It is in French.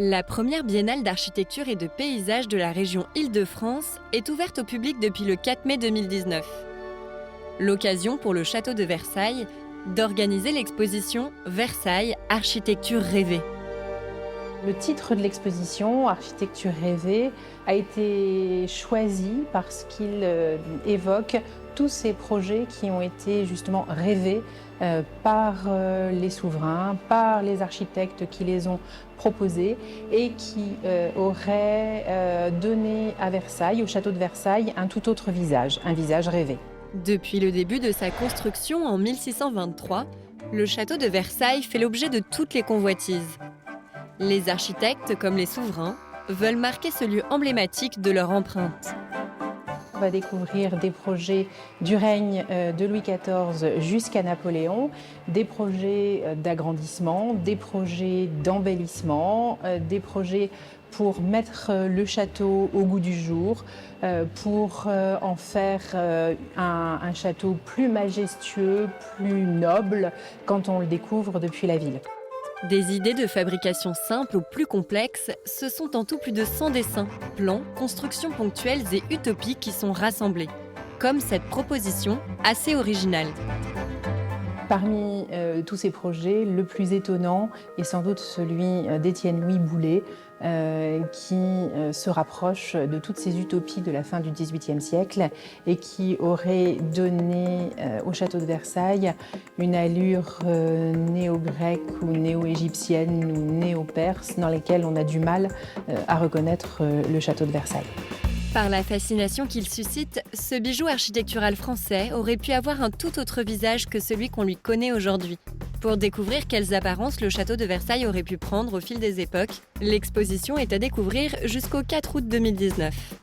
La première biennale d'architecture et de paysage de la région Île-de-France est ouverte au public depuis le 4 mai 2019. L'occasion pour le château de Versailles d'organiser l'exposition Versailles, architecture rêvée. Le titre de l'exposition, Architecture rêvée, a été choisi parce qu'il évoque tous ces projets qui ont été justement rêvés par les souverains, par les architectes qui les ont proposés et qui auraient donné à Versailles, au château de Versailles, un tout autre visage, un visage rêvé. Depuis le début de sa construction en 1623, le château de Versailles fait l'objet de toutes les convoitises. Les architectes, comme les souverains, veulent marquer ce lieu emblématique de leur empreinte. On va découvrir des projets du règne de Louis XIV jusqu'à Napoléon, des projets d'agrandissement, des projets d'embellissement, des projets pour mettre le château au goût du jour, pour en faire un château plus majestueux, plus noble quand on le découvre depuis la ville. Des idées de fabrication simples ou plus complexes, ce sont en tout plus de 100 dessins, plans, constructions ponctuelles et utopiques qui sont rassemblés. Comme cette proposition assez originale. Parmi tous ces projets, le plus étonnant est sans doute celui d'Étienne-Louis Boullé, qui se rapproche de toutes ces utopies de la fin du XVIIIe siècle et qui aurait donné au château de Versailles une allure néo-grecque ou néo-égyptienne ou néo-perse dans lesquelles on a du mal à reconnaître le château de Versailles. Par la fascination qu'il suscite, ce bijou architectural français aurait pu avoir un tout autre visage que celui qu'on lui connaît aujourd'hui. Pour découvrir quelles apparences le château de Versailles aurait pu prendre au fil des époques, l'exposition est à découvrir jusqu'au 4 août 2019.